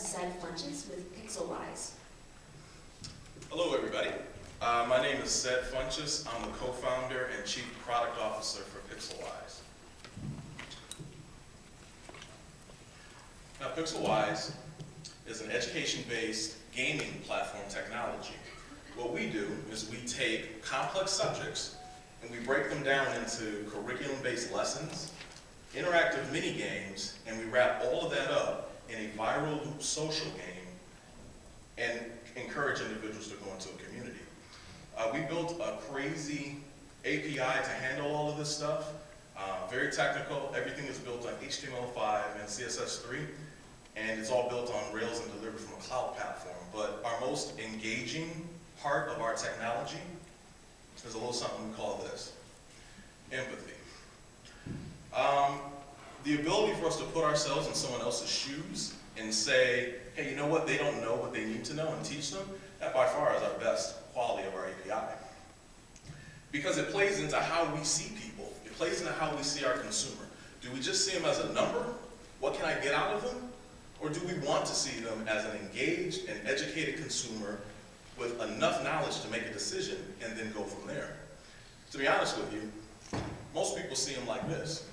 Ced Funches with Pixlwise. Hello everybody. My name is Ced Funches. I'm the co-founder and chief product officer for Pixlwise. Now Pixlwise is an education-based gaming platform technology. What we do is we take complex subjects and we break them down into curriculum-based lessons, interactive mini games, and we wrap all of that up in a viral loop social game and encourage individuals to go into a community. We built a crazy API to handle all of this stuff. Very technical. Everything is built on HTML5 and CSS3, and it's all built on Rails and delivered from a cloud platform. But our most engaging part of our technology is a little something we call this: empathy. The ability for us to put ourselves in someone else's shoes and say, hey, you know what, they don't know what they need to know, and teach them, that by far is our best quality of our API. Because it plays into how we see people. It plays into how we see our consumer. Do we just see them as a number? What can I get out of them? Or do we want to see them as an engaged and educated consumer with enough knowledge to make a decision and then go from there? To be honest with you, most people see them like this.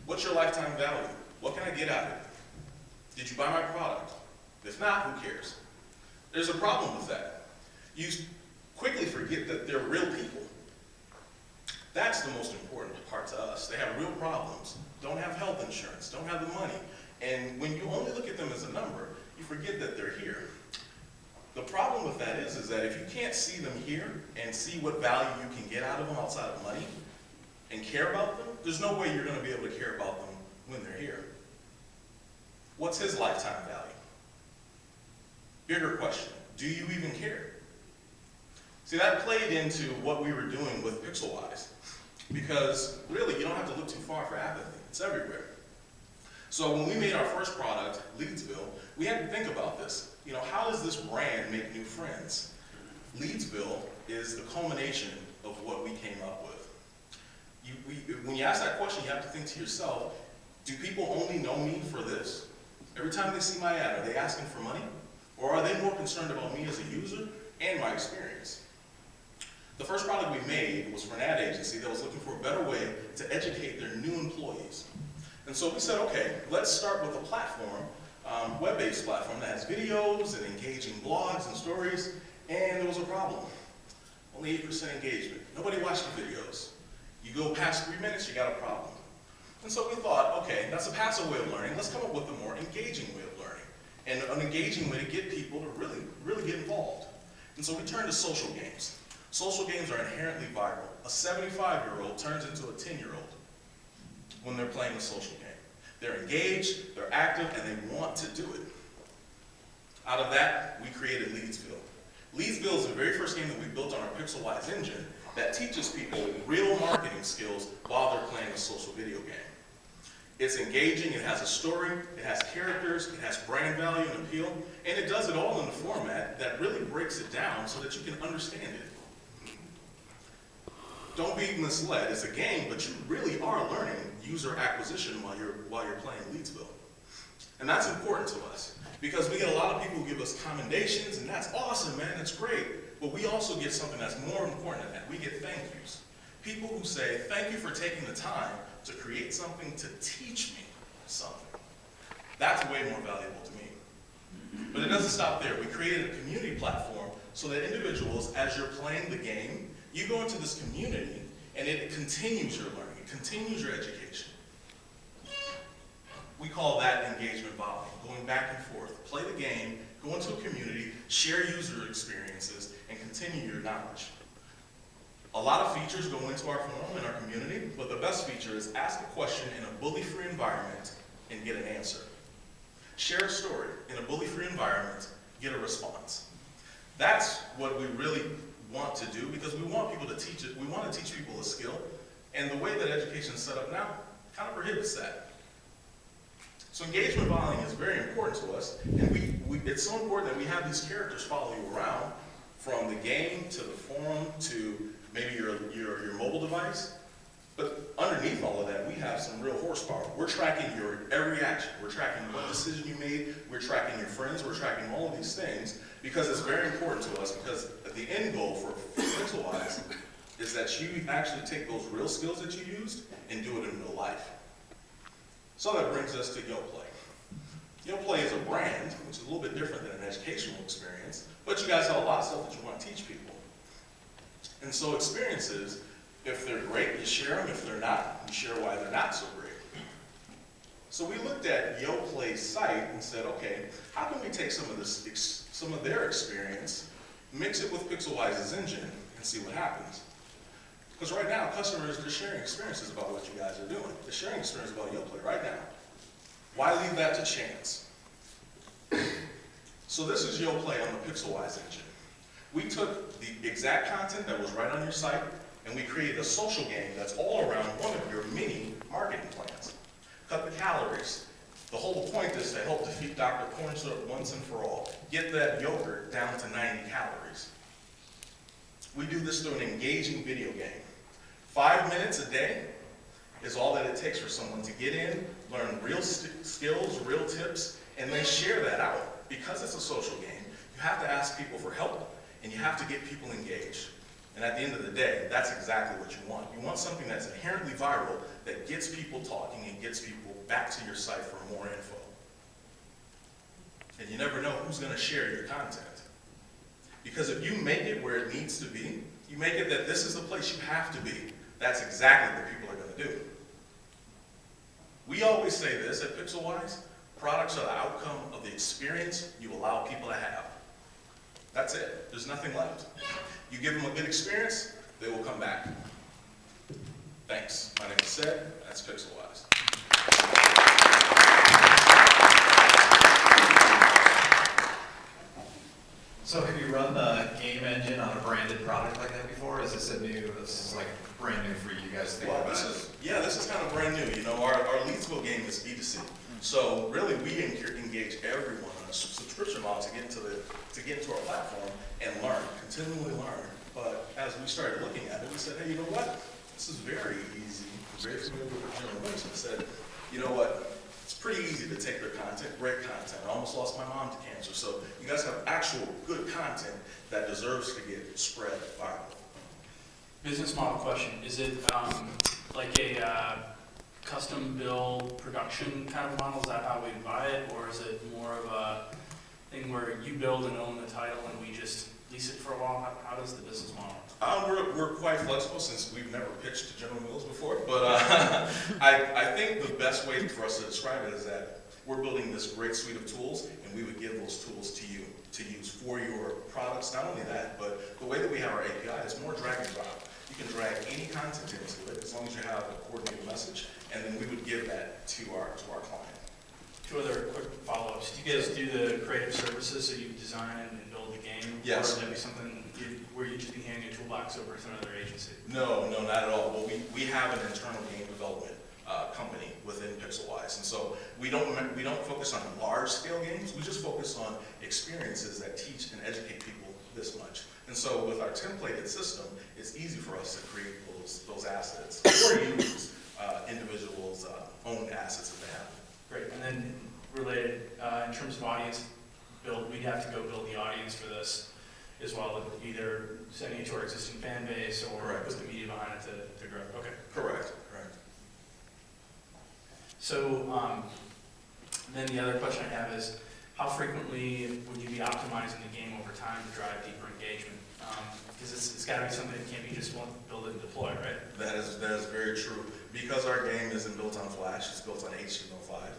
What's your lifetime value? What can I get out of it? Did you buy my product? If not, who cares? There's a problem with that. You quickly forget that they're real people. That's the most important part to us. They have real problems, don't have health insurance, don't have the money. And when you only look at them as a number, you forget that they're here. The problem with that is that if you can't see them here and see what value you can get out of them outside of money and care about them, there's no way you're going to be able to care about them when they're here. What's his lifetime value? Bigger question, do you even care? See, that played into what we were doing with Pixlwise, because really you don't have to look too far for apathy. It's everywhere. So when we made our first product, Leadsville, we had to think about this. You know, how does this brand make new friends? Leadsville is the culmination of what we came up with. When you ask that question, you have to think to yourself, do people only know me for this? Every time they see my ad, are they asking for money? Or are they more concerned about me as a user and my experience? The first product we made was for an ad agency that was looking for a better way to educate their new employees. And so we said, okay, let's start with a platform, web-based platform that has videos and engaging blogs and stories, and there was a problem. Only 8% engagement. Nobody watched the videos. You go past 3 minutes, you got a problem. And so we thought, okay, that's a passive way of learning. Let's come up with a more engaging way of learning, and an engaging way to get people to really get involved. And so we turned to social games. Social games are inherently viral. A 75-year-old turns into a 10-year-old when they're playing a social game. They're engaged, they're active, and they want to do it. Out of that, we created Leadsville. Leadsville is the very first game that we built on our Pixlwise engine that teaches people real marketing skills while they're playing a social video game. It's engaging, it has a story, it has characters, it has brand value and appeal, and it does it all in a format that really breaks it down so that you can understand it. Don't be misled. It's a game, but you really are learning user acquisition while you're playing Leadsville. And that's important to us, because we get a lot of people who give us commendations, and that's awesome, man, that's great. But we also get something that's more important than that. We get thank yous. People who say, thank you for taking the time to create something to teach me something. That's way more valuable to me. But it doesn't stop there. We created a community platform so that individuals, as you're playing the game, you go into this community and it continues your learning, it continues your education. We call that engagement volley, going back and forth. Play the game, go into a community, share user experiences, and continue your knowledge. A lot of features go into our forum and our community, but the best feature is ask a question in a bully-free environment and get an answer. Share a story in a bully-free environment, get a response. That's what we really want to do, because we want people to teach it. We want to teach people a skill, and the way that education is set up now kind of prohibits that. So engagement volleying is very important to us, and it's so important that we have these characters follow you around, from the game to the forum to maybe your mobile device. But underneath all of that, we have some real horsepower. We're tracking your every action. We're tracking what decision you made. We're tracking your friends. We're tracking all of these things because it's very important to us, because the end goal for Pixlwise is that you actually take those real skills that you used and do it in real life. So that brings us to YoPlay. YoPlay is a brand, which is a little bit different than an educational experience, but you guys have a lot of stuff that you want to teach people. And so experiences, if they're great, you share them. If they're not, you share why they're not so great. So we looked at YoPlay's site and said, okay, how can we take some of their experience, mix it with Pixlwise's engine, and see what happens? Because right now, customers are sharing experiences about what you guys are doing. They're sharing experiences about YoPlay right now. Why leave that to chance? So this is YoPlay on the Pixlwise engine. We took the exact content that was right on your site, and we created a social game that's all around one of your mini marketing plans. Cut the calories. The whole point is to help defeat Dr. Corn Syrup once and for all. Get that yogurt down to 90 calories. We do this through an engaging video game. 5 minutes a day is all that it takes for someone to get in, learn real skills, real tips, and then share that out. Because it's a social game, you have to ask people for help, and you have to get people engaged. And at the end of the day, that's exactly what you want. You want something that's inherently viral, that gets people talking and gets people back to your site for more info. And you never know who's going to share your content. Because if you make it where it needs to be, you make it that this is the place you have to be, that's exactly what people are going to do. We always say this at Pixlwise: products are the outcome of the experience you allow people to have. That's it. There's nothing left. You give them a good experience, they will come back. Thanks. My name is Ced. That's Pixlwise. So have you run the game engine on a branded product like that before? Is this this is like brand new for you guys to think about? This is kind of brand new. You know, our Leadsville game is B2C. So really we engage everyone on a subscription model to get into our platform and learn, continually learn. But as we started looking at it, we said, hey, you know what? This is very easy. We're very familiar with General Mills, and said, you know what? It's pretty easy to take their content, great content. I almost lost my mom to cancer. So you guys have actual good content that deserves to get spread viral. Business model question. Is it like a custom build production kind of model? Is that how we buy it? Or is it more of a thing where you build and own the title and we just lease it for a while? How does the business model? We're quite flexible since we've never pitched to General Mills before, but I think the best way for us to describe it is that we're building this great suite of tools, and we would give those tools to you to use for your products. Not only that, but the way that we have our API is more drag and drop. You can drag any content into it as long as you have a coordinated message, and then we would give that to our client. 2 other quick follow-ups. Do you guys do the creative services, so you design and build the game? Yes. Or would that be something where you just be handing a toolbox over to another agency? No, not at all. Well, we have an internal game development company within Pixlwise, and so we don't focus on large-scale games. We just focus on experiences that teach and educate people this much. And so with our templated system, it's easy for us to create those assets or use individuals' own assets that they have. Great. And then related, in terms of audience build, we'd have to go build the audience for this as well, either sending it to our existing fan base or Correct. put the media behind it to grow. Okay. Correct. So then the other question I have is, how frequently would you be optimizing the game over time to drive deeper engagement? Because it's got to be something that can't be just build it and deploy, right? That is very true. Because our game isn't built on Flash, it's built on HTML5.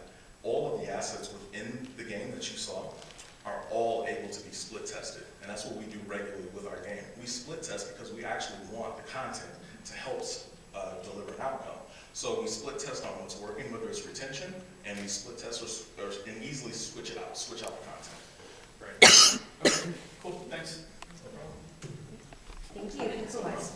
All of the assets within the game that you saw are all able to be split tested. And that's what we do regularly with our game. We split test because we actually want the content to help deliver an outcome. So we split test on what's working, whether it's retention, and we split test and easily switch out the content. Right. Okay, cool, thanks. No problem. Thank you, Pixlwise.